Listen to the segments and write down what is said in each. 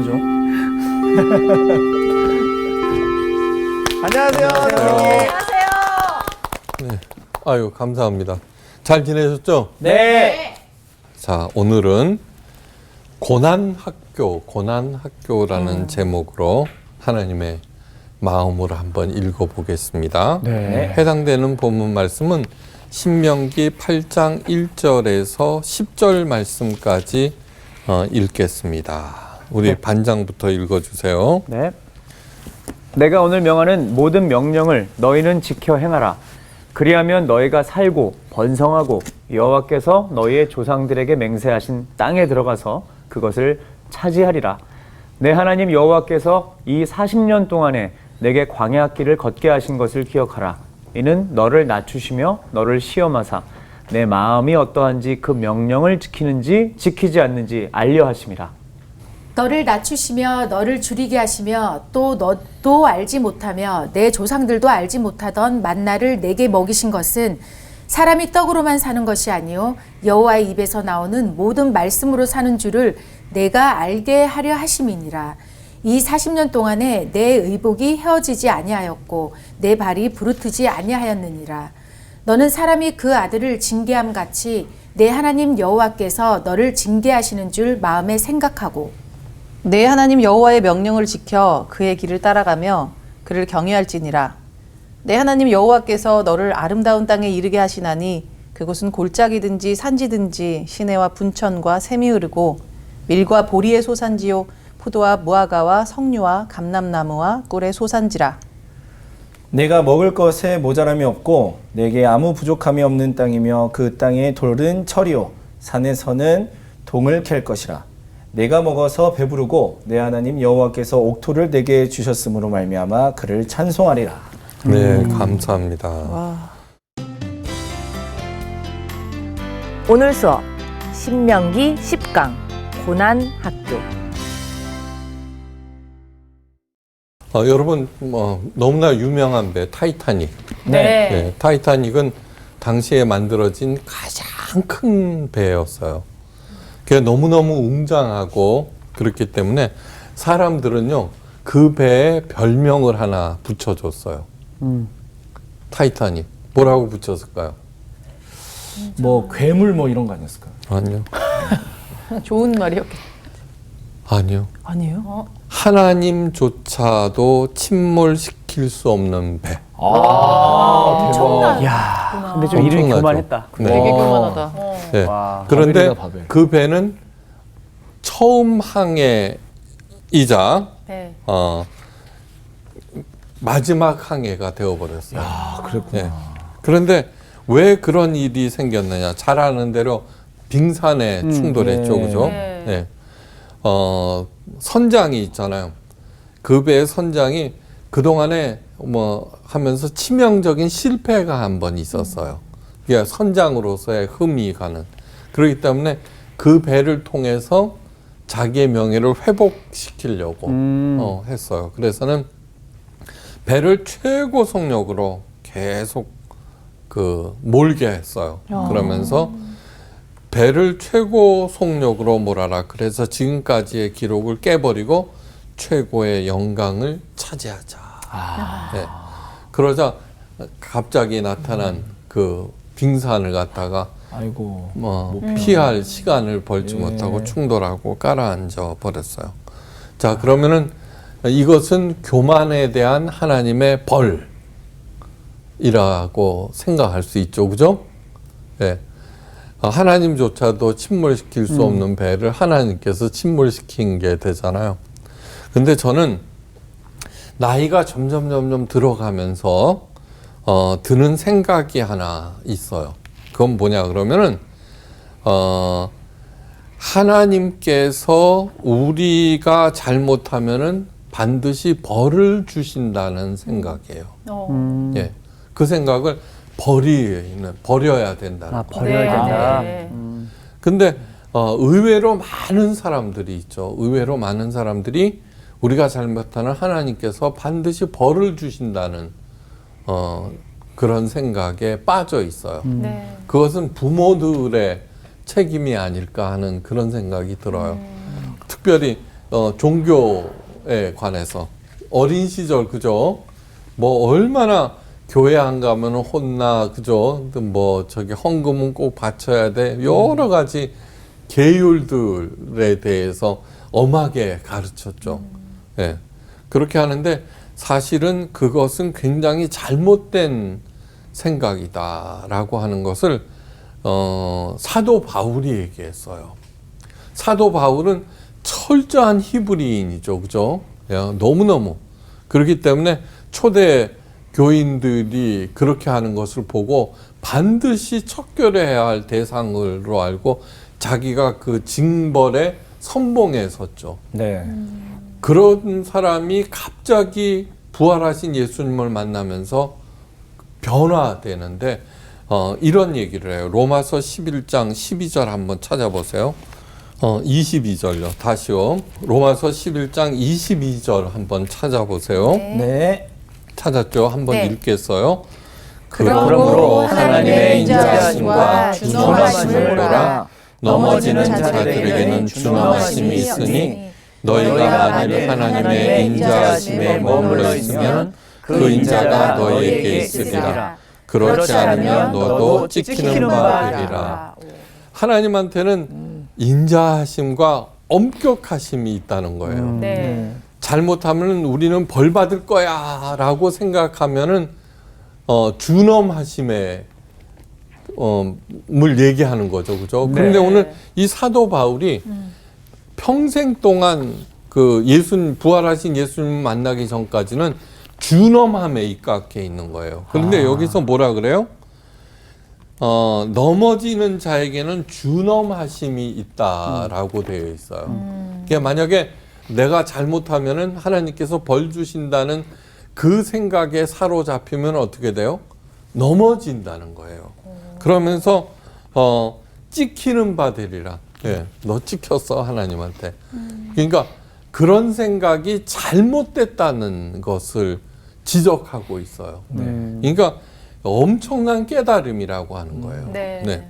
누구죠? 안녕하세요. 안녕하세요. 네. 아유, 감사합니다. 잘 지내셨죠? 네. 자, 오늘은 고난학교라는 제목으로 하나님의 마음으로 한번 읽어보겠습니다. 네. 해당되는 본문 말씀은 신명기 8장 1절에서 10절 말씀까지 읽겠습니다. 우리 반장부터 읽어주세요. 네. 내가 오늘 명하는 모든 명령을 너희는 지켜 행하라. 그리하면 너희가 살고 번성하고 여호와께서 너희의 조상들에게 맹세하신 땅에 들어가서 그것을 차지하리라. 내 하나님 여호와께서 이 40년 동안에 내게 광야 길을 걷게 하신 것을 기억하라. 이는 너를 낮추시며 너를 시험하사 내 마음이 어떠한지 그 명령을 지키는지 지키지 않는지 알려 하심이라. 너를 낮추시며 너를 줄이게 하시며 또 너도 알지 못하며 내 조상들도 알지 못하던 만나를 내게 먹이신 것은 사람이 떡으로만 사는 것이 아니요 여호와의 입에서 나오는 모든 말씀으로 사는 줄을 내가 알게 하려 하심이니라. 이 40년 동안에 내 의복이 헤어지지 아니하였고 내 발이 부르트지 아니하였느니라. 너는 사람이 그 아들을 징계함 같이 내 하나님 여호와께서 너를 징계하시는 줄 마음에 생각하고 내 하나님 여호와의 명령을 지켜 그의 길을 따라가며 그를 경외할지니라. 내 하나님 여호와께서 너를 아름다운 땅에 이르게 하시나니 그곳은 골짜기든지 산지든지 시내와 분천과 샘이 흐르고 밀과 보리의 소산지요 포도와 무화과와 석류와 감람나무와 꿀의 소산지라. 내가 먹을 것에 모자람이 없고 내게 아무 부족함이 없는 땅이며 그 땅의 돌은 철이요 산에서는 동을 캘 것이라. 내가 먹어서 배부르고 내 하나님 여호와께서 옥토를 내게 주셨으므로 말미암아 그를 찬송하리라. 네, 감사합니다. 오늘 수업 신명기 10강 고난학교. 여러분, 너무나 유명한 배 타이타닉. 네, 타이타닉은 당시에 만들어진 가장 큰 배였어요. 그게 너무너무 웅장하고 그렇기 때문에 사람들은요, 그 배에 별명을 하나 붙여줬어요. 타이타닉. 뭐라고 붙였을까요? 뭐 괴물 뭐 이런 거 아니었을까요? 아니요. 좋은 말이었겠죠. 아니요. 아니에요? 하나님조차도 침몰시킬 수 없는 배. 대박. 야, 근데 좀 이름이 엄청나죠. 교만했다. 네. 되게 교만하다. 네. 와, 그런데 바벨이다, 바벨. 그 배는 처음 항해이자 네. 마지막 항해가 되어버렸어요. 그랬구나. 네. 그런데 왜 그런 일이 생겼느냐? 잘 아는 대로 빙산에 충돌했죠, 네. 그죠? 네. 네. 선장이 있잖아요. 그 배의 선장이 그동안에 하면서 치명적인 실패가 한 번 있었어요. 그게 선장으로서의 흠이 가는. 그렇기 때문에 그 배를 통해서 자기의 명예를 회복시키려고 했어요. 그래서는 배를 최고 속력으로 계속 몰게 했어요. 그러면서 배를 최고 속력으로 몰아라. 그래서 지금까지의 기록을 깨버리고 최고의 영광을 차지하자. 네. 그러자 갑자기 나타난 그 빙산을 갖다가 아이고. 피할 시간을 벌지 예. 못하고 충돌하고 가라앉아 버렸어요. 자, 그러면은 이것은 교만에 대한 하나님의 벌이라고 생각할 수 있죠. 그죠? 네. 하나님조차도 침몰시킬 수 없는 배를 하나님께서 침몰시킨 게 되잖아요. 근데 저는 나이가 점점 들어가면서 드는 생각이 하나 있어요. 그건 뭐냐 그러면은 하나님께서 우리가 잘못하면은 반드시 벌을 주신다는 생각이에요. 예, 그 생각을 버려야 된다는 거예요. 버려야 된다. 근데 의외로 많은 사람들이 있죠. 의외로 많은 사람들이 우리가 잘못하는 하나님께서 반드시 벌을 주신다는 그런 생각에 빠져 있어요. 네. 그것은 부모들의 책임이 아닐까 하는 그런 생각이 들어요. 특별히 종교에 관해서 어린 시절 그죠? 뭐 얼마나 교회 안 가면 혼나 그죠? 뭐 저기 헌금은 꼭 바쳐야 돼 여러 가지 계율들에 대해서 엄하게 가르쳤죠. 예. 그렇게 하는데 사실은 그것은 굉장히 잘못된 생각이다라고 하는 것을 사도 바울이 얘기했어요. 사도 바울은 철저한 히브리인이죠, 그죠? 예, 너무너무 그렇기 때문에 초대 교인들이 그렇게 하는 것을 보고 반드시 척결해야 할 대상으로 알고 자기가 그 징벌에 선봉에 섰죠. 네. 그런 사람이 갑자기 부활하신 예수님을 만나면서 변화되는데 이런 얘기를 해요. 로마서 11장 12절 한번 찾아보세요. 22절요. 다시요. 로마서 11장 22절 한번 찾아보세요. 네. 찾았죠? 한번 네. 읽겠어요. 그러므로 하나님의 인자하심과 준엄하심을 보라. 넘어지는 자들에게는 준엄하심이 있으니 너희가 만일 하나님의 인자하심에 머물러 있으면 그 인자가 너희에게 있으리라. 그렇지 않으면 너도 찍히는 바 되리라. 하나님한테는 인자하심과 엄격하심이 있다는 거예요. 네. 잘못하면 우리는 벌 받을 거야 라고 생각하면은 준엄하심에 물 얘기하는 거죠. 그죠? 그런데 오늘 이 사도 바울이 평생 동안 그 부활하신 예수님 만나기 전까지는 준엄함에 입각해 있는 거예요. 그런데 여기서 뭐라 그래요? 넘어지는 자에게는 준엄하심이 있다라고 되어 있어요. 그러니까 만약에 내가 잘못하면은 하나님께서 벌 주신다는 그 생각에 사로잡히면 어떻게 돼요? 넘어진다는 거예요. 그러면서 찍히는 바 되리라. 예, 너 찍혔어 하나님한테. 그러니까 그런 생각이 잘못됐다는 것을 지적하고 있어요. 그러니까 엄청난 깨달음이라고 하는 거예요. 네.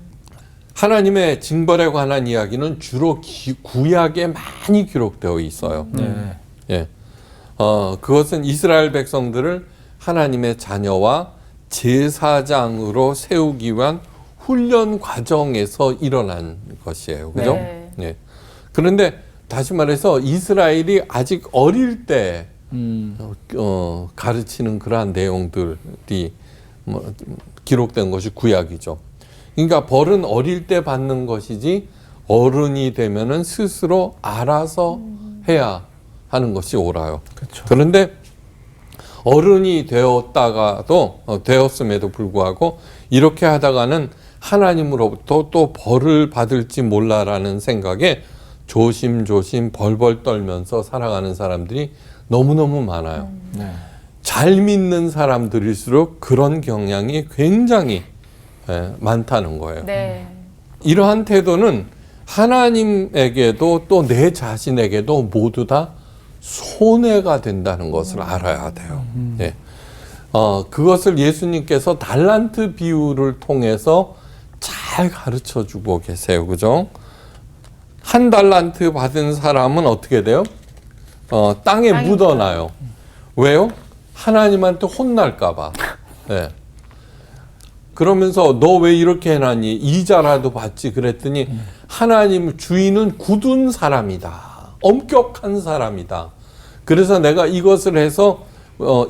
하나님의 징벌에 관한 이야기는 주로 구약에 많이 기록되어 있어요. 예. 그것은 이스라엘 백성들을 하나님의 자녀와 제사장으로 세우기 위한 훈련 과정에서 일어난 것이에요. 그죠? 네. 예. 그런데 다시 말해서 이스라엘이 아직 어릴 때 가르치는 그러한 내용들이 기록된 것이 구약이죠. 그러니까 벌은 어릴 때 받는 것이지 어른이 되면은 스스로 알아서 해야 하는 것이 옳아요. 그렇죠. 그런데 어른이 되었음에도 불구하고 이렇게 하다가는 하나님으로부터 또 벌을 받을지 몰라라는 생각에 조심조심 벌벌 떨면서 살아가는 사람들이 너무너무 많아요. 잘 믿는 사람들일수록 그런 경향이 굉장히 많다는 거예요. 네. 이러한 태도는 하나님에게도 또 내 자신에게도 모두 다 손해가 된다는 것을 알아야 돼요. 예. 그것을 예수님께서 달란트 비유를 통해서 잘 가르쳐 주고 계세요. 그죠? 한 달란트 받은 사람은 어떻게 돼요? 땅에 묻어놔요. 왜요? 하나님한테 혼날까봐. 예. 그러면서 너 왜 이렇게 해놨니? 이자라도 받지. 그랬더니 하나님 주인은 굳은 사람이다. 엄격한 사람이다. 그래서 내가 이것을 해서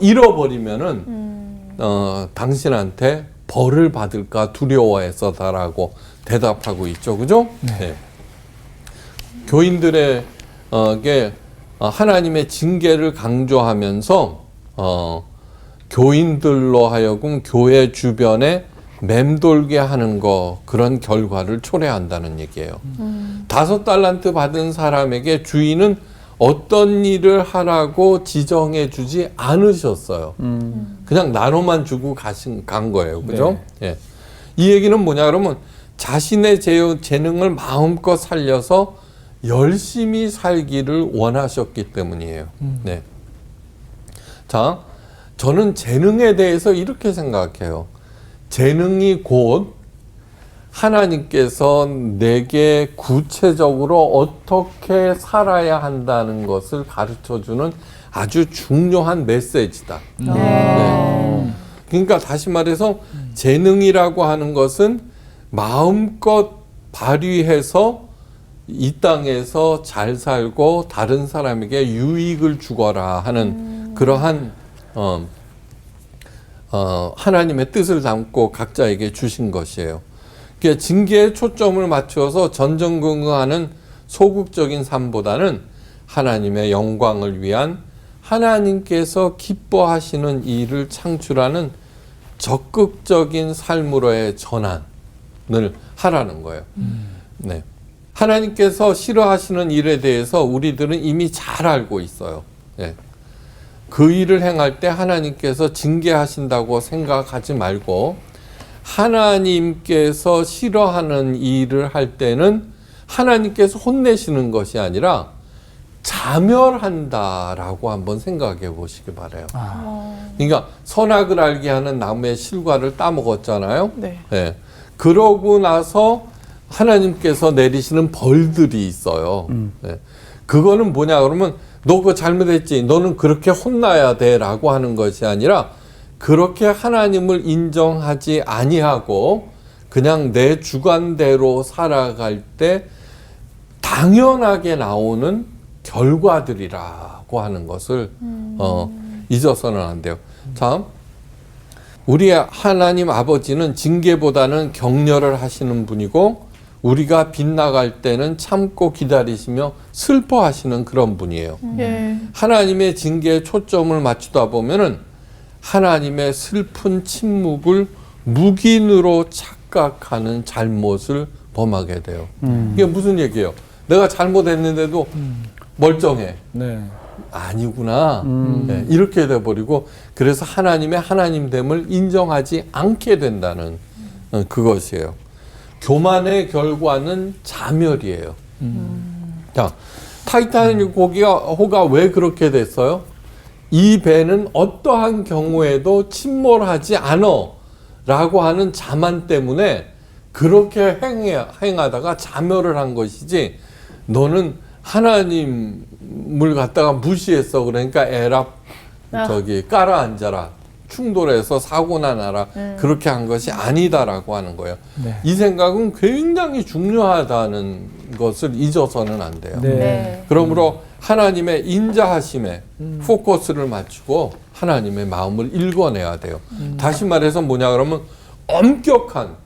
잃어버리면은 당신한테 벌을 받을까 두려워해서다라고 대답하고 있죠. 그죠? 네. 교인들에게 하나님의 징계를 강조하면서 교인들로 하여금 교회 주변에 맴돌게 하는 그런 결과를 초래한다는 얘기예요. 5달란트 받은 사람에게 주인은 어떤 일을 하라고 지정해 주지 않으셨어요. 그냥 나눠만 주고 간 거예요. 그죠? 예. 이 얘기는 뭐냐 그러면 자신의 재능을 마음껏 살려서 열심히 살기를 원하셨기 때문이에요. 네. 자, 저는 재능에 대해서 이렇게 생각해요. 재능이 곧 하나님께서 내게 구체적으로 어떻게 살아야 한다는 것을 가르쳐주는 아주 중요한 메시지다. 네. 그러니까 다시 말해서 재능이라고 하는 것은 마음껏 발휘해서 이 땅에서 잘 살고 다른 사람에게 유익을 주거라 하는 그러한 하나님의 뜻을 담고 각자에게 주신 것이에요. 그러니까 징계에 초점을 맞추어서 전전긍긍하는 소극적인 삶보다는 하나님의 영광을 위한 하나님께서 기뻐하시는 일을 창출하는 적극적인 삶으로의 전환을 하라는 거예요. 네. 하나님께서 싫어하시는 일에 대해서 우리들은 이미 잘 알고 있어요. 네. 그 일을 행할 때 하나님께서 징계하신다고 생각하지 말고 하나님께서 싫어하는 일을 할 때는 하나님께서 혼내시는 것이 아니라 자멸한다라고 한번 생각해 보시기 바라요. 그러니까 선악을 알게 하는 나무의 실과를 따먹었잖아요. 네. 네. 그러고 나서 하나님께서 내리시는 벌들이 있어요. 네. 그거는 뭐냐 그러면 너 그거 잘못했지. 너는 그렇게 혼나야 돼라고 하는 것이 아니라 그렇게 하나님을 인정하지 아니하고 그냥 내 주관대로 살아갈 때 당연하게 나오는 결과들이라고 하는 것을 잊어서는 안 돼요. 참, 우리 하나님 아버지는 징계보다는 격려를 하시는 분이고 우리가 빗나갈 때는 참고 기다리시며 슬퍼하시는 그런 분이에요. 하나님의 징계에 초점을 맞추다 보면은 하나님의 슬픈 침묵을 묵인으로 착각하는 잘못을 범하게 돼요. 이게 무슨 얘기예요? 내가 잘못했는데도 멀쩡해. 네. 아니구나. 네, 이렇게 돼버리고 그래서 하나님의 하나님됨을 인정하지 않게 된다는 그것이에요. 교만의 결과는 자멸이에요. 자, 타이타닉 호가 왜 그렇게 됐어요? 이 배는 어떠한 경우에도 침몰하지 않아 라고 하는 자만 때문에 그렇게 행하다가 자멸을 한 것이지 너는 하나님을 갖다가 무시했어. 그러니까 에라 깔아 앉아라. 충돌해서 사고나 나라. 그렇게 한 것이 아니다라고 하는 거예요. 네. 이 생각은 굉장히 중요하다는 것을 잊어서는 안 돼요. 네. 그러므로 하나님의 인자하심에 포커스를 맞추고 하나님의 마음을 읽어내야 돼요. 다시 말해서 뭐냐 그러면 엄격한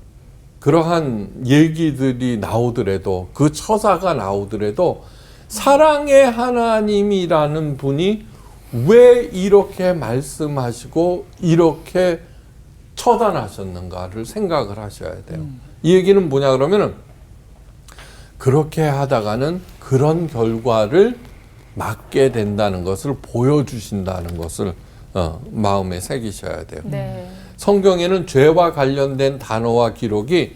그러한 얘기들이 나오더라도 그 처사가 나오더라도 사랑의 하나님이라는 분이 왜 이렇게 말씀하시고 이렇게 처단하셨는가를 생각을 하셔야 돼요. 이 얘기는 뭐냐 그러면은 그렇게 하다가는 그런 결과를 맞게 된다는 것을 보여주신다는 것을 마음에 새기셔야 돼요. 네. 성경에는 죄와 관련된 단어와 기록이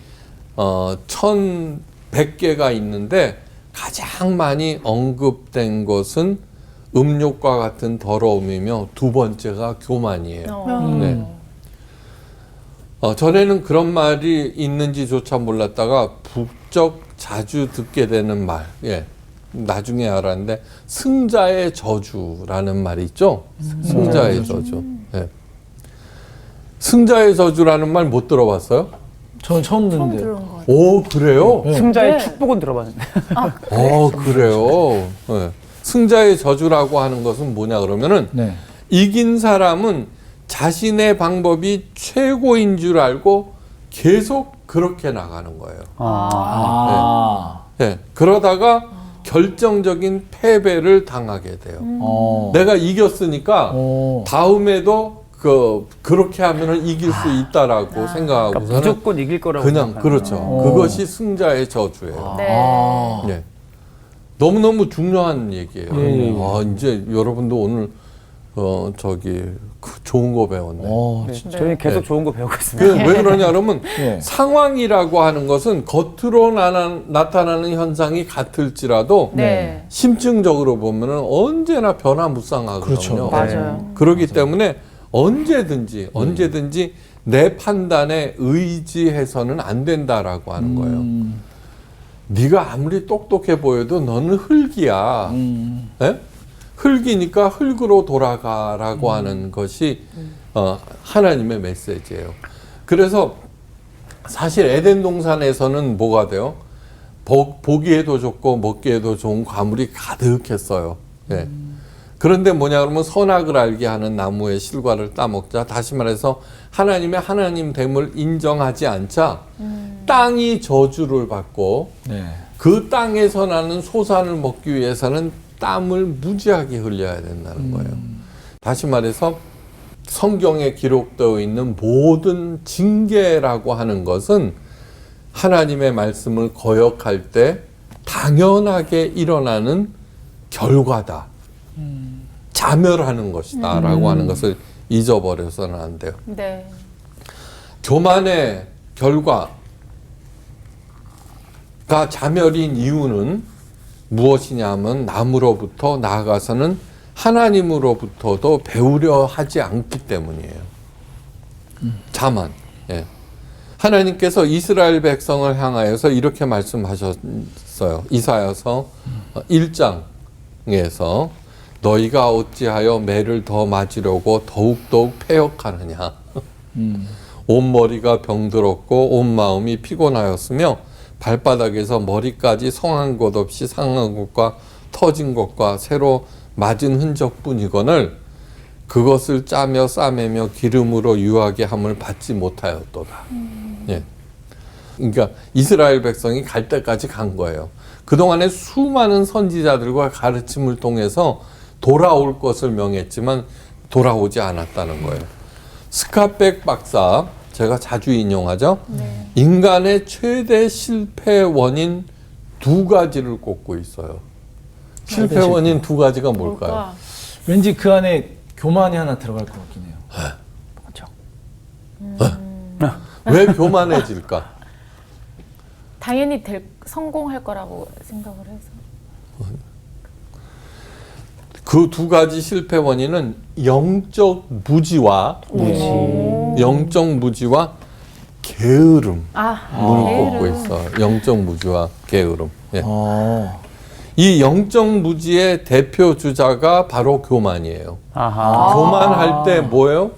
1100개가 있는데 가장 많이 언급된 것은 음욕과 같은 더러움이며 두 번째가 교만이에요. 네. 전에는 그런 말이 있는지조차 몰랐다가 부쩍 자주 듣게 되는 말, 예, 나중에 알았는데 승자의 저주라는 말이 있죠. 승자의 저주. 예. 승자의 저주라는 말 못 들어봤어요? 저는 처음 처음 듣는데. 들은 것 같아요. 오, 그래요? 승자의 네. 축복은 들어봤는데. 그래요. 네. 승자의 저주라고 하는 것은 뭐냐 그러면은 네. 이긴 사람은 자신의 방법이 최고인 줄 알고 계속 그렇게 나가는 거예요. 네. 그러다가 결정적인 패배를 당하게 돼요. 내가 이겼으니까 다음에도 그렇게 하면은 이길 수 있다라고 생각하고서는 그러니까 무조건 이길 거라고 그냥 생각하는 그렇죠. 그것이 승자의 저주예요. 네. 네. 너무너무 중요한 얘기예요. 예. 이제 여러분도 오늘 좋은 거 배웠네. 네, 저희는 계속 좋은 거 배우고 있습니다. 왜 그러냐 그러면 예. 상황이라고 하는 것은 겉으로 나타나는 현상이 같을지라도 네. 심층적으로 보면은 언제나 변화무쌍하거든요. 그렇죠. 맞아요. 그렇기 때문에 언제든지 내 판단에 의지해서는 안 된다라고 하는 거예요. 네가 아무리 똑똑해 보여도 너는 흙이야. 예? 흙이니까 흙으로 돌아가라고 하는 것이 하나님의 메시지예요. 그래서 사실 에덴 동산에서는 뭐가 돼요? 보기에도 좋고 먹기에도 좋은 과물이 가득했어요. 예. 그런데 뭐냐 그러면 선악을 알게 하는 나무의 실과를 따먹자. 다시 말해서 하나님의 하나님됨을 인정하지 않자 땅이 저주를 받고 네. 그 땅에서 나는 소산을 먹기 위해서는 땀을 무지하게 흘려야 된다는 거예요. 다시 말해서 성경에 기록되어 있는 모든 징계라고 하는 것은 하나님의 말씀을 거역할 때 당연하게 일어나는 결과다. 자멸하는 것이다 라고 하는 것을 잊어버려서는 안 돼요. 네. 교만의 결과가 자멸인 이유는 무엇이냐 하면 남으로부터 나아가서는 하나님으로부터도 배우려 하지 않기 때문이에요. 자만. 예. 하나님께서 이스라엘 백성을 향하여서 이렇게 말씀하셨어요. 이사야서 1장에서 너희가 어찌하여 매를 더 맞으려고 더욱더욱 패역하느냐. 온 머리가 병들었고 온 마음이 피곤하였으며 발바닥에서 머리까지 성한 것 없이 상한 것과 터진 것과 새로 맞은 흔적뿐이거늘 그것을 짜며 싸매며 기름으로 유하게 함을 받지 못하였도다. 예. 그러니까 이스라엘 백성이 갈 때까지 간 거예요. 그동안에 수많은 선지자들과 가르침을 통해서 돌아올 것을 명했지만 돌아오지 않았다는 거예요. 스카백 박사, 제가 자주 인용하죠. 인간의 최대 실패 원인 두 가지를 꼽고 있어요. 실패 원인 두 가지가 뭘까요? 왠지 그 안에 교만이 하나 들어갈 것 같긴 해요. 그렇죠. 왜 교만해질까? 당연히 성공할 거라고 생각을 해서. 그 두 가지 실패 원인은 영적 무지와 게으름. 꼽고 있어. 영적 무지와 게으름. 예. 이 영적 무지의 대표 주자가 바로 교만이에요. 아하. 교만할 때 뭐예요?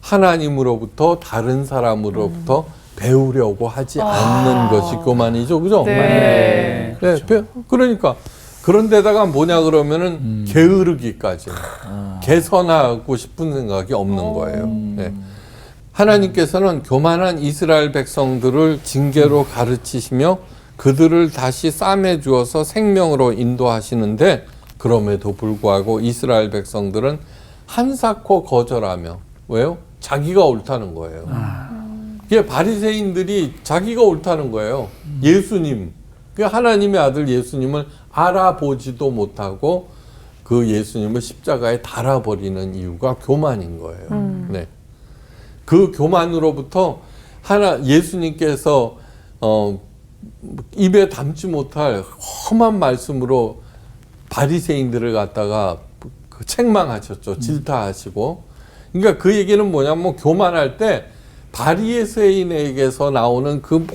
하나님으로부터 다른 사람으로부터 배우려고 하지 않는 것이 교만이죠. 그죠? 네. 네. 그러니까 그런 데다가 뭐냐 그러면은 게으르기까지 개선하고 싶은 생각이 없는 거예요. 네. 하나님께서는 교만한 이스라엘 백성들을 징계로 가르치시며 그들을 다시 싸매 주어서 생명으로 인도하시는데 그럼에도 불구하고 이스라엘 백성들은 한사코 거절하며 왜요? 자기가 옳다는 거예요. 이게 바리새인들이 자기가 옳다는 거예요. 예수님, 그 하나님의 아들 예수님을 알아보지도 못하고 그 예수님을 십자가에 달아버리는 이유가 교만인 거예요. 네. 그 교만으로부터 예수님께서 입에 담지 못할 험한 말씀으로 바리새인들을 갖다가 책망하셨죠. 질타하시고. 그러니까 그 얘기는 뭐냐면 교만할 때 바리새인에게서 나오는 그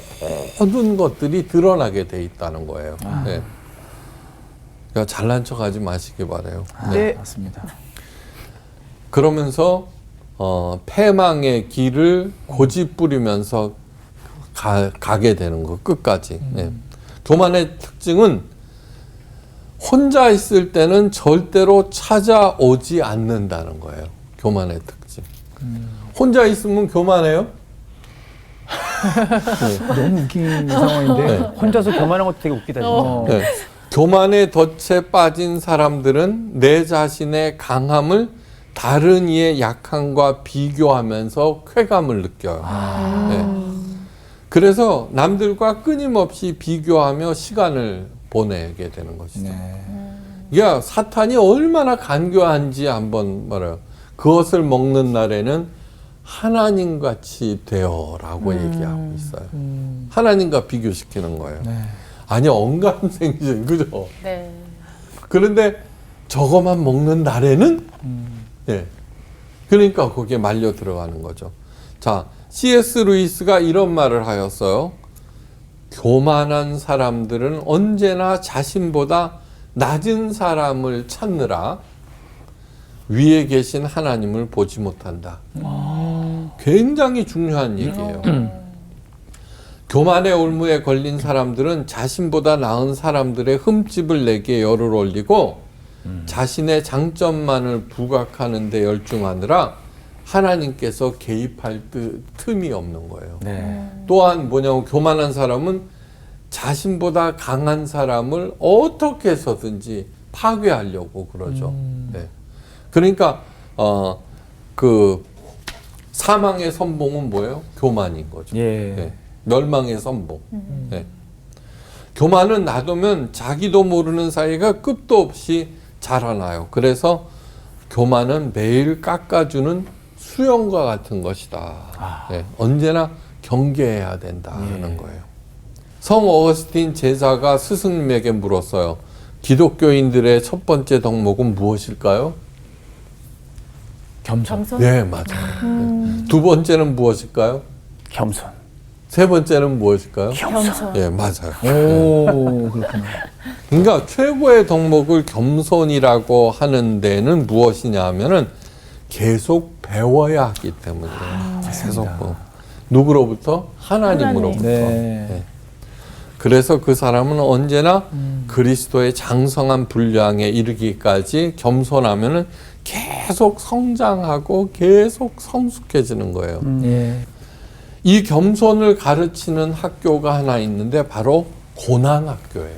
모든 것들이 드러나게 돼 있다는 거예요. 네. 그러니까 잘난 척하지 마시기 바래요. 네, 맞습니다. 그러면서 패망의 길을 고집부리면서 가게 되는 거 끝까지. 네. 교만의 특징은 혼자 있을 때는 절대로 찾아오지 않는다는 거예요. 교만의 특징. 혼자 있으면 교만해요? 너무 웃긴 상황인데 혼자서 교만한 것도 되게 웃기다 진짜. 네. 교만의 덫에 빠진 사람들은 내 자신의 강함을 다른 이의 약함과 비교하면서 쾌감을 느껴요. 네. 그래서 남들과 끊임없이 비교하며 시간을 보내게 되는 것이죠. 야, 사탄이 얼마나 간교한지 한번 말해요. 그것을 먹는 날에는 하나님같이 되어라고 얘기하고 있어요. 하나님과 비교시키는 거예요. 아니, 언감생심, 그죠? 네. 그런데 저거만 먹는 날에는, 예. 그러니까 거기에 말려 들어가는 거죠. 자, C.S. 루이스가 이런 말을 하였어요. 교만한 사람들은 언제나 자신보다 낮은 사람을 찾느라 위에 계신 하나님을 보지 못한다. 굉장히 중요한 얘기예요. 교만의 올무에 걸린 사람들은 자신보다 나은 사람들의 흠집을 내게 열을 올리고 자신의 장점만을 부각하는 데 열중하느라 하나님께서 개입할 틈이 없는 거예요. 네. 또한 뭐냐면 교만한 사람은 자신보다 강한 사람을 어떻게 해서든지 파괴하려고 그러죠. 네. 그러니까 그 사망의 선봉은 뭐예요? 교만인 거죠. 예. 네. 멸망의 선봉. 네. 교만은 놔두면 자기도 모르는 사이가 끝도 없이 자라나요. 그래서 교만은 매일 깎아주는 수영과 같은 것이다. 네. 언제나 경계해야 된다는 거예요. 성 어거스틴 제자가 스승님에게 물었어요. 기독교인들의 첫 번째 덕목은 무엇일까요? 겸손. 네, 맞아요. 두 번째는 무엇일까요? 겸손. 세 번째는 무엇일까요? 겸손. 예, 맞아요. 오, 그렇구나. 그러니까 최고의 덕목을 겸손이라고 하는 데는 무엇이냐 하면은 계속 배워야 하기 때문이에요. 계속 누구로부터? 하나님으로부터. 네. 네. 그래서 그 사람은 언제나 그리스도의 장성한 분량에 이르기까지 겸손하면은 계속 성장하고 계속 성숙해지는 거예요. 예. 이 겸손을 가르치는 학교가 하나 있는데 바로 고난학교예요.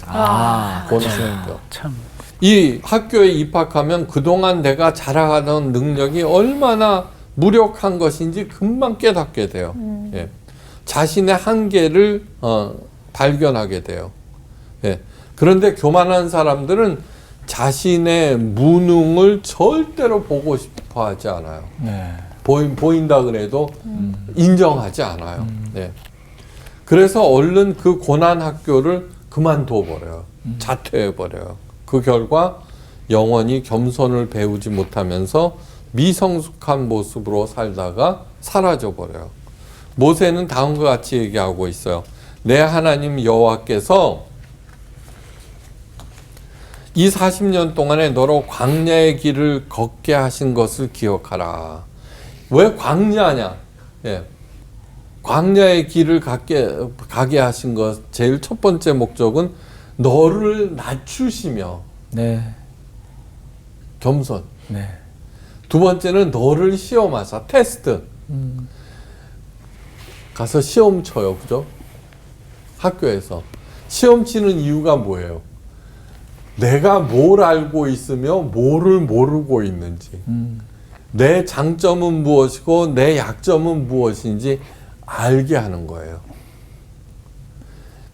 고난학교. 참. 이 학교에 입학하면 그동안 내가 자라가던 능력이 얼마나 무력한 것인지 금방 깨닫게 돼요. 예. 자신의 한계를 발견하게 돼요. 예. 그런데 교만한 사람들은 자신의 무능을 절대로 보고 싶어 하지 않아요. 네. 보인다 그래도 인정하지 않아요. 네. 그래서 얼른 그 고난 학교를 그만둬 버려요. 자퇴해 버려요. 그 결과 영원히 겸손을 배우지 못하면서 미성숙한 모습으로 살다가 사라져 버려요. 모세는 다음과 같이 얘기하고 있어요. 내 하나님 여호와께서 이 40년 동안에 너로 광야의 길을 걷게 하신 것을 기억하라. 왜 광야냐? 예. 광야의 길을 가게 하신 것 제일 첫 번째 목적은 너를 낮추시며 네. 겸손. 네. 두 번째는 너를 시험하사 테스트. 가서 시험 쳐요, 그죠? 학교에서 시험 치는 이유가 뭐예요? 내가 뭘 알고 있으며 뭐를 모르고 있는지, 내 장점은 무엇이고 내 약점은 무엇인지 알게 하는 거예요.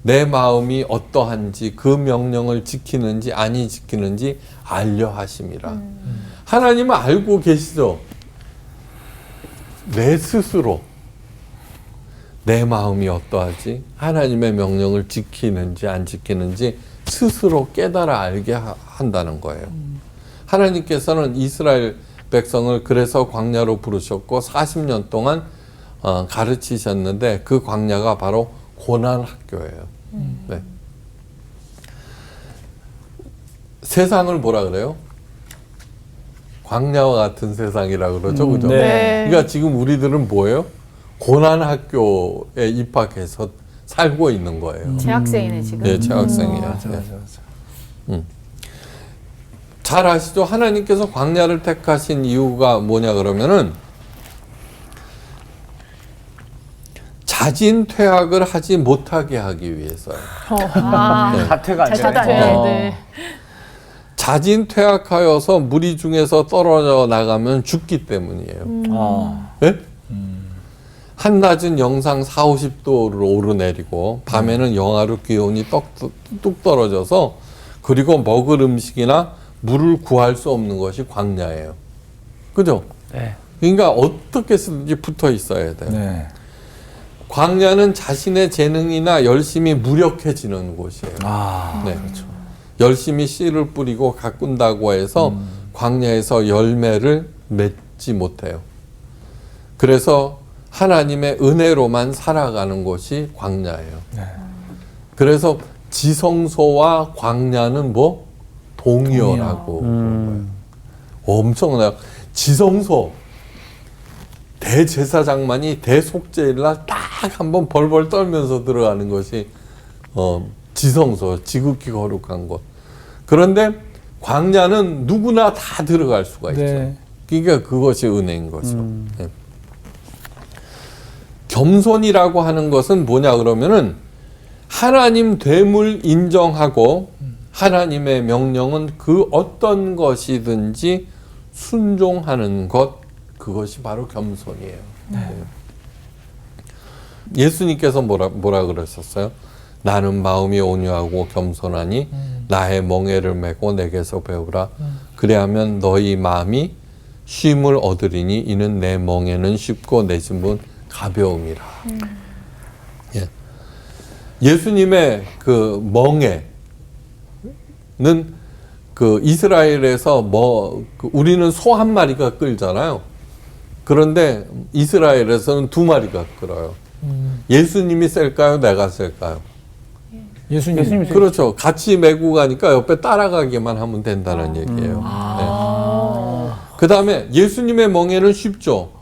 내 마음이 어떠한지 그 명령을 지키는지 아니 지키는지 알려 하심이라. 하나님은 알고 계시죠? 내 스스로 내 마음이 어떠하지? 하나님의 명령을 지키는지 안 지키는지 스스로 깨달아 알게 한다는 거예요. 하나님께서는 이스라엘 백성을 그래서 광야로 부르셨고 40년 동안 가르치셨는데 그 광야가 바로 고난 학교예요. 네. 세상을 뭐라 그래요? 광야와 같은 세상이라 그러죠, 그죠? 네. 그러니까 지금 우리들은 뭐예요? 고난 학교에 입학해서 살고 있는 거예요. 재학생이네 지금. 네, 재학생이에요. 맞아, 네. 맞아, 맞아. 잘 아시죠? 하나님께서 광야를 택하신 이유가 뭐냐 그러면은 자진퇴학을 하지 못하게 하기 위해서요. 네. 자퇴가 안 자퇴도 안 되네. 돼요. 네. 자진퇴학하여서 무리 중에서 떨어져 나가면 죽기 때문이에요. 아. 네? 한낮은 영상 40~50도를 오르내리고 밤에는 영하로 기온이 뚝 떨어져서 그리고 먹을 음식이나 물을 구할 수 없는 것이 광야예요. 그죠? 네. 그러니까 어떻게 쓰든지 붙어 있어야 돼요. 네. 광야는 자신의 재능이나 열심히 무력해지는 곳이에요. 아. 네. 그렇죠. 열심히 씨를 뿌리고 가꾼다고 해서 광야에서 열매를 맺지 못해요. 그래서 하나님의 은혜로만 살아가는 곳이 광야예요. 그래서 지성소와 광야는 뭐? 동의어라고. 엄청나요. 지성소. 대제사장만이 대속죄일날 딱 한번 벌벌 떨면서 들어가는 것이 지성소, 지극히 거룩한 곳. 그런데 광야는 누구나 다 들어갈 수가 있죠. 네. 그러니까 그것이 은혜인 거죠. 네. 겸손이라고 하는 것은 뭐냐 그러면은 하나님 됨을 인정하고 하나님의 명령은 그 어떤 것이든지 순종하는 것, 그것이 바로 겸손이에요. 네. 예수님께서 뭐라 그러셨어요? 나는 마음이 온유하고 겸손하니 나의 멍에를 메고 내게서 배우라. 그래야면 너희 마음이 쉼을 얻으리니 이는 내 멍에는 쉽고 내 짐은 가벼움이라. 예. 예수님의 그 멍에는 그 이스라엘에서 우리는 소 한 마리가 끌잖아요. 그런데 이스라엘에서는 2마리가 끌어요. 예수님이 셀까요? 내가 셀까요? 예수님. 그렇죠. 같이 메고 가니까 옆에 따라가기만 하면 된다는 얘기예요. 그 다음에 예수님의 멍에는 쉽죠.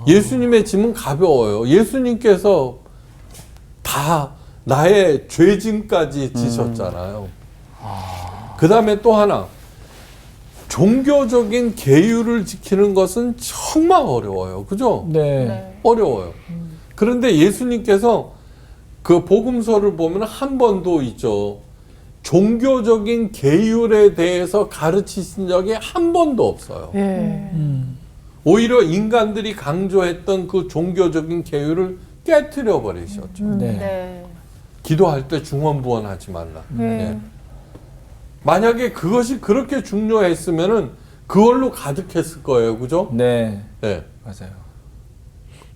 예수님의 짐은 가벼워요. 예수님께서 다 나의 죄짐까지 지셨잖아요. 그 다음에 또 하나, 종교적인 계율을 지키는 것은 정말 어려워요. 그죠? 네. 어려워요. 그런데 예수님께서 그 복음서를 보면 한 번도 있죠. 종교적인 계율에 대해서 가르치신 적이 한 번도 없어요. 오히려 인간들이 강조했던 그 종교적인 계율을 깨트려 버리셨죠. 네. 기도할 때 중언부언하지 말라. 예. 만약에 그것이 그렇게 중요했으면은 그걸로 가득했을 거예요. 그죠? 네. 네. 맞아요.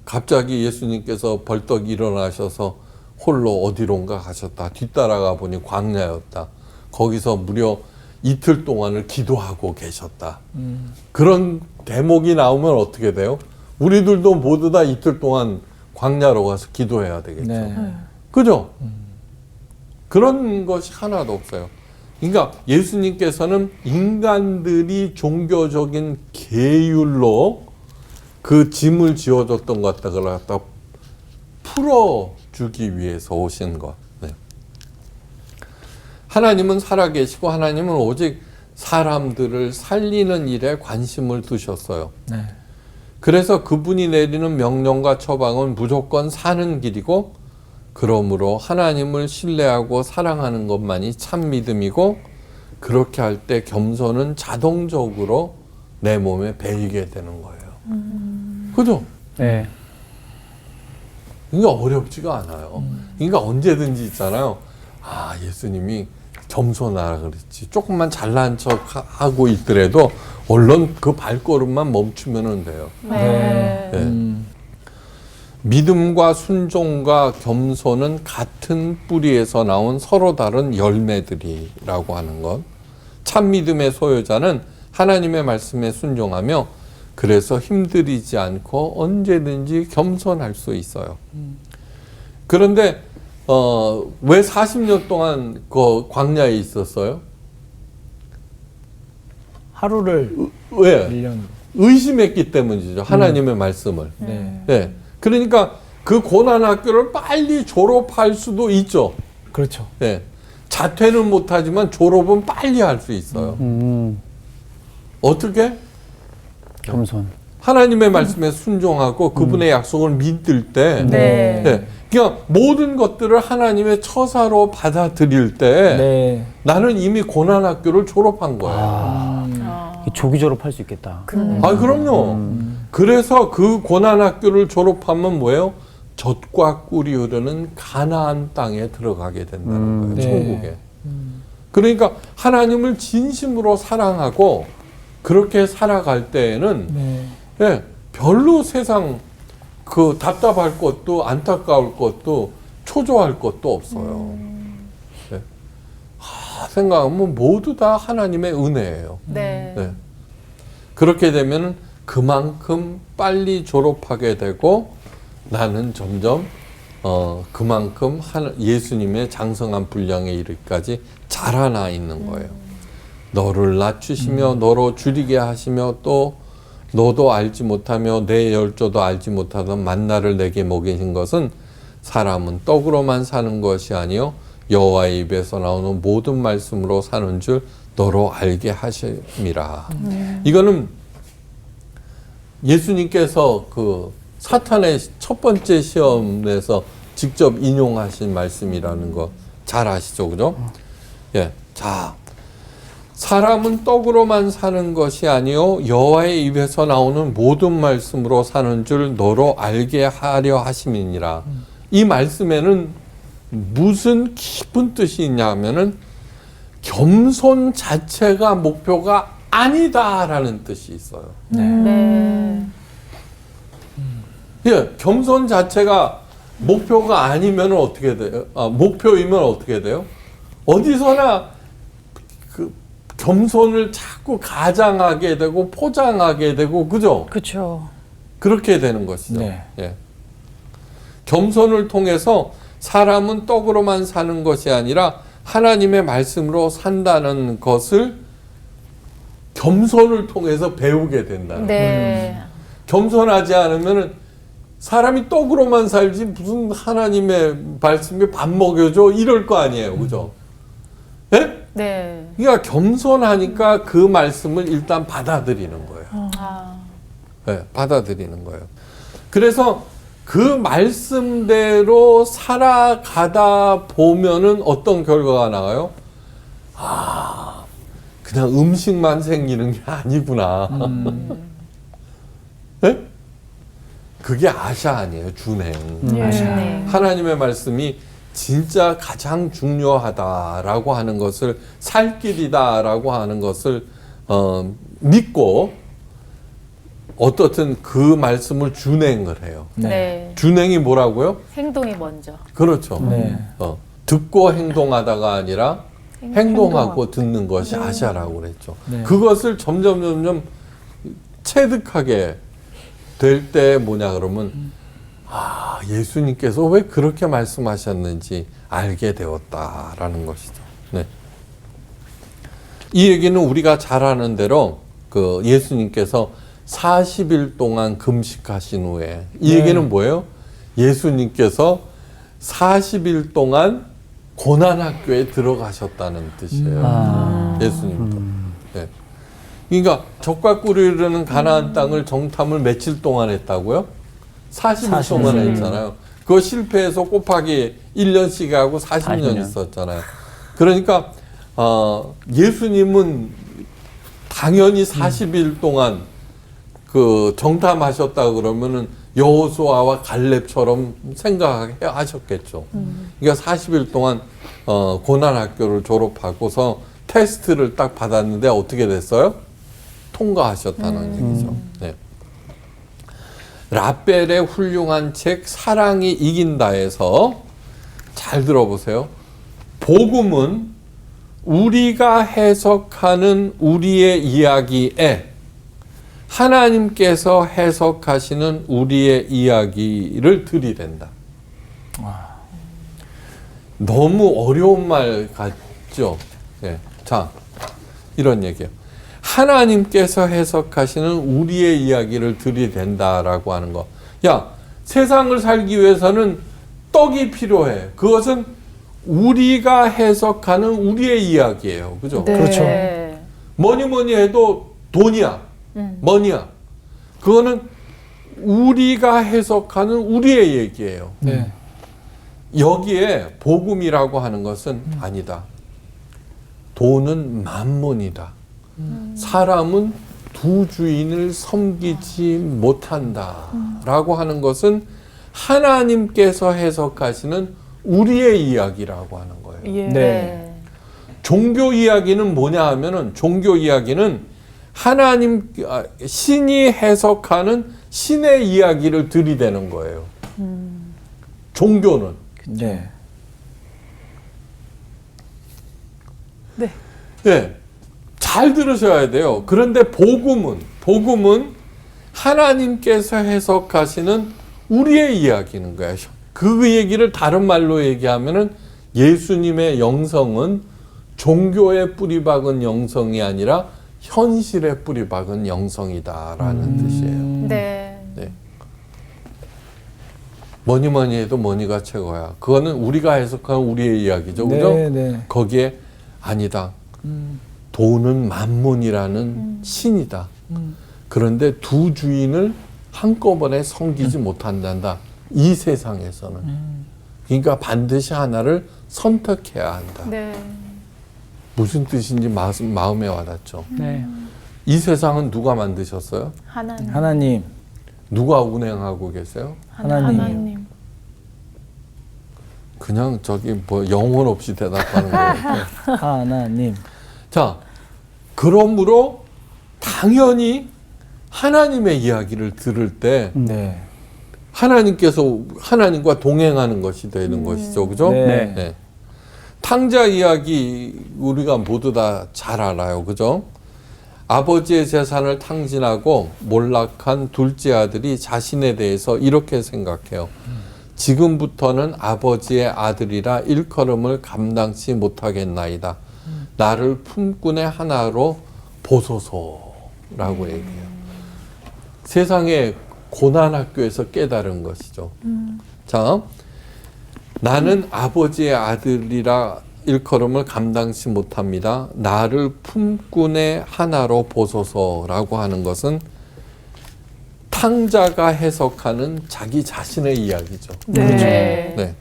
갑자기 예수님께서 벌떡 일어나셔서 홀로 어디론가 가셨다. 뒤따라가 보니 광야였다. 거기서 무려 이틀 동안을 기도하고 계셨다. 그런 대목이 나오면 어떻게 돼요? 우리들도 모두 다 이틀 동안 광야로 가서 기도해야 되겠죠. 네. 그죠? 그런 것이 하나도 없어요. 그러니까 예수님께서는 인간들이 종교적인 계율로 그 짐을 지어줬던 것들을 갖다 풀어주기 위해서 오신 것. 네. 하나님은 살아계시고 하나님은 오직 사람들을 살리는 일에 관심을 두셨어요. 네. 그래서 그분이 내리는 명령과 처방은 무조건 사는 길이고, 그러므로 하나님을 신뢰하고 사랑하는 것만이 참 믿음이고, 그렇게 할 때 겸손은 자동적으로 내 몸에 배이게 되는 거예요. 그죠? 네. 그러니까 어렵지가 않아요. 그러니까 언제든지 있잖아요. 아, 예수님이 겸손하라 그랬지. 조금만 잘난 척 하고 있더라도 얼른 그 발걸음만 멈추면 돼요. 네. 네. 믿음과 순종과 겸손은 같은 뿌리에서 나온 서로 다른 열매들이라고 하는 것. 참 믿음의 소유자는 하나님의 말씀에 순종하며 그래서 힘들이지 않고 언제든지 겸손할 수 있어요. 그런데 왜 40년 동안 그 광야에 있었어요? 하루를 왜? 1년. 의심했기 때문이죠. 하나님의 말씀을. 네. 네. 그러니까 그 고난학교를 빨리 졸업할 수도 있죠. 그렇죠. 네. 자퇴는 못하지만 졸업은 빨리 할 수 있어요. 어떻게? 겸손. 하나님의 말씀에 순종하고 그분의 약속을 믿을 때, 네. 네. 그러니까 모든 것들을 하나님의 처사로 받아들일 때 네. 나는 이미 고난학교를 졸업한 거예요. 조기 졸업할 수 있겠다. 아, 그럼요. 그래서 그 고난학교를 졸업하면 뭐예요? 젖과 꿀이 흐르는 가나안 땅에 들어가게 된다는 거예요. 네. 천국에. 그러니까 하나님을 진심으로 사랑하고 그렇게 살아갈 때에는 네. 예, 별로 세상 그 답답할 것도 안타까울 것도 초조할 것도 없어요. 예. 생각하면 모두 다 하나님의 은혜예요. 네. 네. 그렇게 되면 그만큼 빨리 졸업하게 되고 나는 점점 그만큼 예수님의 장성한 분량에 이르기까지 자라나 있는 거예요. 너를 낮추시며 너로 줄이게 하시며 또 너도 알지 못하며 내 열조도 알지 못하던 만나를 내게 먹이신 것은 사람은 떡으로만 사는 것이 아니요 여호와의 입에서 나오는 모든 말씀으로 사는 줄 너로 알게 하심이라. 이거는 예수님께서 그 사탄의 첫 번째 시험에서 직접 인용하신 말씀이라는 거 잘 아시죠, 그죠? 예, 자, 사람은 떡으로만 사는 것이 아니요 여호와의 입에서 나오는 모든 말씀으로 사는 줄 너로 알게 하려 하심이니라. 이 말씀에는 무슨 깊은 뜻이 있냐면은 겸손 자체가 목표가 아니다라는 뜻이 있어요. 네. 예, 겸손 자체가 목표가 아니면 어떻게 돼요? 목표이면 어떻게 돼요? 어디서나 그 겸손을 자꾸 가장하게 되고 포장하게 되고, 그죠? 그렇죠. 그렇게 되는 것이죠. 네. 예. 겸손을 통해서 사람은 떡으로만 사는 것이 아니라 하나님의 말씀으로 산다는 것을 겸손을 통해서 배우게 된다는 거예요. 네. 겸손하지 않으면은 사람이 떡으로만 살지 무슨 하나님의 말씀에 밥 먹여줘 이럴 거 아니에요, 그죠? 예? 네. 그러니까 겸손하니까 그 말씀을 일단 받아들이는 거예요. 아. 네, 받아들이는 거예요. 그래서 그 말씀대로 살아가다 보면은 어떤 결과가 나와요? 아, 그냥 음식만 생기는 게 아니구나. 네? 그게 아샤 아니에요, 준행. 네. 하나님의 말씀이 진짜 가장 중요하다라고 하는 것을 살 길이다라고 하는 것을 믿고 어떻든 그 말씀을 준행을 해요. 네. 준행이 뭐라고요? 행동이 먼저. 그렇죠. 네. 듣고 행동하다가 아니라 행동하고 듣는 것이 아샤라고 그랬죠. 네. 그것을 점점 체득하게 될 때 뭐냐 그러면 예수님께서 왜 그렇게 말씀하셨는지 알게 되었다라는 것이죠. 네. 이 얘기는 우리가 잘 아는 대로 그 예수님께서 40일 동안 금식하신 후에 이 얘기는 뭐예요? 예수님께서 40일 동안 고난학교에 들어가셨다는 뜻이에요. 예수님도. 네. 그러니까 젓갈 뿌리르는 가나안 땅을 정탐을 며칠 동안 했다고요? 40일 동안 했잖아요. 그거 실패해서 곱하기 1년씩 하고 40년 있었잖아요. 그러니까 예수님은 당연히 40일 동안 그 정탐하셨다 그러면은 여호수아와 갈렙처럼 생각하셨겠죠. 그러니까 40일 동안 고난학교를 졸업하고서 테스트를 딱 받았는데 어떻게 됐어요? 통과하셨다는 얘기죠. 네. 라벨의 훌륭한 책 사랑이 이긴다에서 잘 들어보세요. 복음은 우리가 해석하는 우리의 이야기에 하나님께서 해석하시는 우리의 이야기를 들이댄다. 너무 어려운 말 같죠? 네. 자, 이런 얘기예요. 하나님께서 해석하시는 우리의 이야기를 들이댄다라고 하는 거. 야, 세상을 살기 위해서는 떡이 필요해. 그것은 우리가 해석하는 우리의 이야기예요. 그죠? 네. 그렇죠. 뭐니 해도 돈이야. 머니야. 그거는 우리가 해석하는 우리의 얘기예요. 네. 여기에 복음이라고 하는 것은 아니다. 돈은 만몬이다. 사람은 두 주인을 섬기지 못한다. 라고 하는 것은 하나님께서 해석하시는 우리의 이야기라고 하는 거예요. 예. 네. 종교 이야기는 뭐냐 하면은 종교 이야기는 하나님, 신이 해석하는 신의 이야기를 들이대는 거예요. 종교는. 네. 네. 예. 잘 들으셔야 돼요. 그런데 복음은 하나님께서 해석하시는 우리의 이야기는 거야. 그 얘기를 다른 말로 얘기하면은 예수님의 영성은 종교에 뿌리박은 영성이 아니라 현실에 뿌리박은 영성이다라는 뜻이에요. 네. 네. 뭐니 뭐니 해도 뭐니가 최고야. 그거는 우리가 해석한 우리의 이야기죠. 그죠? 네, 네. 거기에 아니다. 돈은 만문이라는 신이다. 그런데 두 주인을 한꺼번에 섬기지 못한단다. 이 세상에서는. 그러니까 반드시 하나를 선택해야 한다. 네. 무슨 뜻인지 마음에 와닿죠. 네. 이 세상은 누가 만드셨어요? 하나님. 하나님, 누가 운행하고 계세요? 하나님. 그냥 저기 뭐 영혼 없이 대답하는 거예요. 하나님. 자, 그러므로 당연히 하나님의 이야기를 들을 때 네. 하나님께서 하나님과 동행하는 것이 되는 것이죠. 그죠? 네. 탕자 이야기 우리가 모두 다 잘 알아요. 그죠? 아버지의 재산을 탕진하고 몰락한 둘째 아들이 자신에 대해서 이렇게 생각해요. 지금부터는 아버지의 아들이라 일컬음을 감당치 못하겠나이다. 나를 품꾼의 하나로 보소서라고 얘기해요. 세상의 고난학교에서 깨달은 것이죠. 자, 나는 아버지의 아들이라 일컬음을 감당치 못합니다. 나를 품꾼의 하나로 보소서라고 하는 것은 탕자가 해석하는 자기 자신의 이야기죠. 네. 네.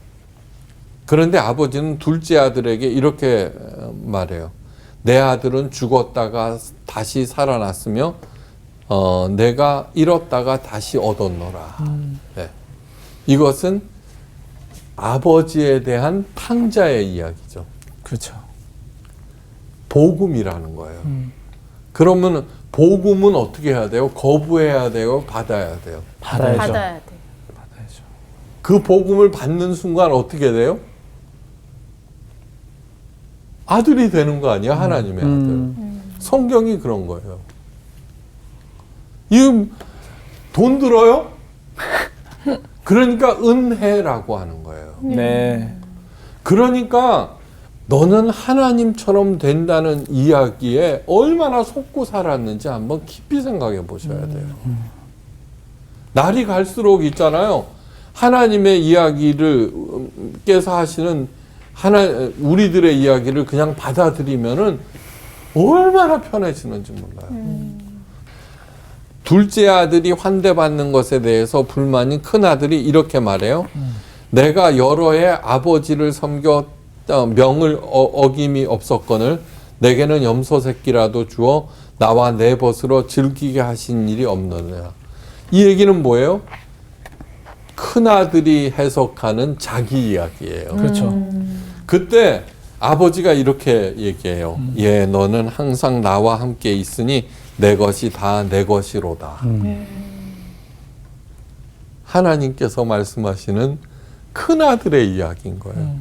그런데 아버지는 둘째 아들에게 이렇게 말해요. 내 아들은 죽었다가 다시 살아났으며 내가 잃었다가 다시 얻었노라. 네. 이것은 아버지에 대한 탕자의 이야기죠. 그렇죠. 복음이라는 거예요. 그러면 복음은 어떻게 해야 돼요? 거부해야 돼요? 받아야 돼요? 받아야죠. 받아야 돼. 받아야죠. 그 복음을 받는 순간 어떻게 돼요? 아들이 되는 거 아니야? 하나님의 아들. 성경이 그런 거예요. 이 돈 들어요? 그러니까 은혜라고 하는 거예요. 네. 그러니까 너는 하나님처럼 된다는 이야기에 얼마나 속고 살았는지 한번 깊이 생각해 보셔야 돼요. 날이 갈수록 있잖아요. 하나님의 이야기를 께서 하시는 우리들의 이야기를 그냥 받아들이면은 얼마나 편해지는지 몰라요. 둘째 아들이 환대받는 것에 대해서 불만인 큰 아들이 이렇게 말해요. 내가 여러 해 아버지를 섬겨 명을 어김이 없었거늘 내게는 염소 새끼라도 주어 나와 내 벗으로 즐기게 하신 일이 없느냐. 이 얘기는 뭐예요? 큰 아들이 해석하는 자기 이야기예요. 그렇죠. 그때 아버지가 이렇게 얘기해요. 예, 너는 항상 나와 함께 있으니 내 것이 다 내 것이로다. 하나님께서 말씀하시는 큰 아들의 이야기인 거예요.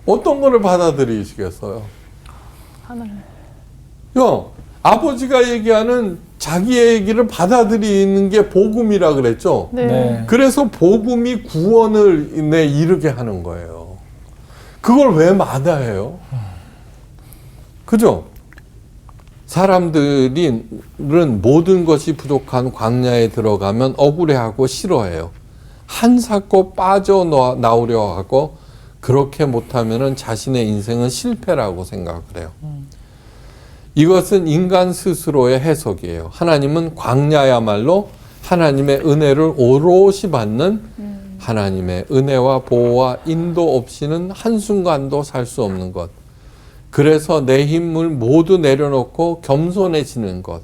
어떤 거를 받아들이시겠어요? 아버지가 얘기하는 자기의 얘기를 받아들이는 게 복음이라 그랬죠. 네. 그래서 복음이 구원을 이르게 하는 거예요. 그걸 왜 마다해요? 그죠? 사람들은 모든 것이 부족한 광야에 들어가면 억울해하고 싫어해요. 한사코 빠져나오려 하고 그렇게 못하면 자신의 인생은 실패라고 생각을 해요. 이것은 인간 스스로의 해석이에요. 하나님은 광야야말로 하나님의 은혜를 오롯이 받는 하나님의 은혜와 보호와 인도 없이는 한순간도 살 수 없는 것. 그래서 내 힘을 모두 내려놓고 겸손해지는 것.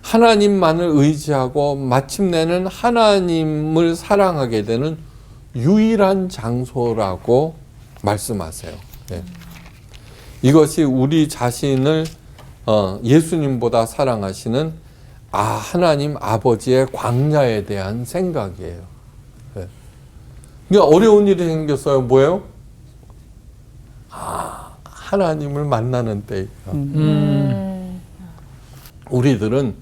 하나님만을 의지하고 마침내는 하나님을 사랑하게 되는 유일한 장소라고 말씀하세요. 네. 이것이 우리 자신을 예수님보다 사랑하시는 하나님 아버지의 광야에 대한 생각이에요. 네. 그러니까 어려운 일이 생겼어요. 뭐예요? 하나님을 만나는 때. 우리들은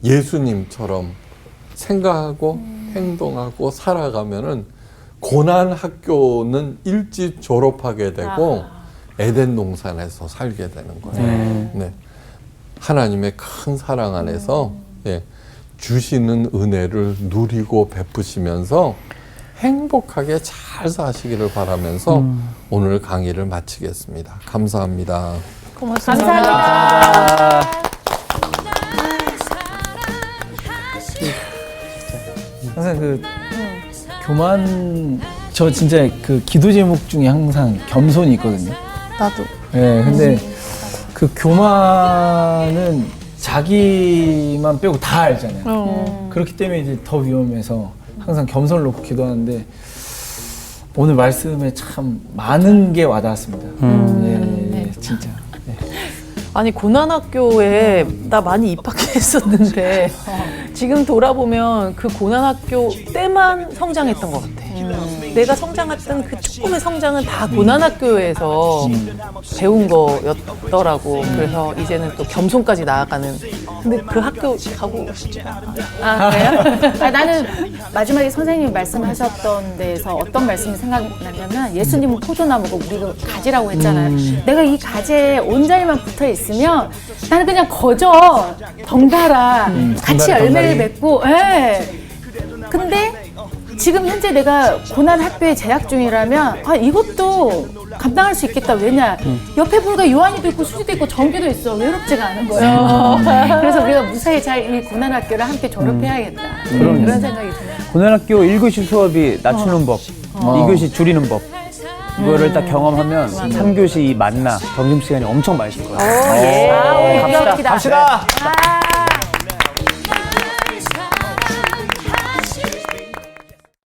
예수님처럼 생각하고 행동하고 살아가면은 고난 학교는 일찍 졸업하게 되고 에덴 동산에서 살게 되는 거예요. 네. 하나님의 큰 사랑 안에서 예, 주시는 은혜를 누리고 베푸시면서 행복하게 잘 사시기를 바라면서 오늘 강의를 마치겠습니다. 감사합니다. 감사합니다. 항상 그 교만 저 진짜 그 기도 제목 중에 항상 겸손이 있거든요. 나도. 예, 근데 그 교만은 자기만 빼고 다 알잖아요. 그렇기 때문에 이제 더 위험해서 항상 겸손을 놓고 기도하는데 오늘 말씀에 참 많은 게 와닿았습니다. 예, 진짜. 예. 아니 고난학교에 나 많이 입학했었는데 지금 돌아보면 그 고난학교 때만 성장했던 것 같아. 내가 성장했던 그 조금의 성장은 다 고난학교에서 배운 거였더라고. 그래서 이제는 또 겸손까지 나아가는. 근데 그 학교 가고 아, 그래요? 아, 나는 마지막에 선생님이 말씀하셨던 데에서 어떤 말씀이 생각나냐면 예수님은 포도나무고 우리가 가지라고 했잖아요. 내가 이 가지에 온전히만 붙어 있으면 나는 그냥 거저 덩달아 같이 열매를 맺고 예. 근데 지금 현재 내가 고난 학교에 재학 중이라면 아 이것도 감당할 수 있겠다. 왜냐 옆에 보니까 요한이도 있고 수지도 있고 정규도 있어. 외롭지가 않은 거예요. 그래서 우리가 무사히 잘 이 고난 학교를 함께 졸업해야겠다. 그런 생각이 드네요. 고난학교 1교시 수업이 낮추는 법, 2교시 줄이는 법. 이거를 딱 경험하면 3교시 이 만나 점심시간이 엄청 맛있을 거예요. 예. 아, 우리 갑시다. 갑시다.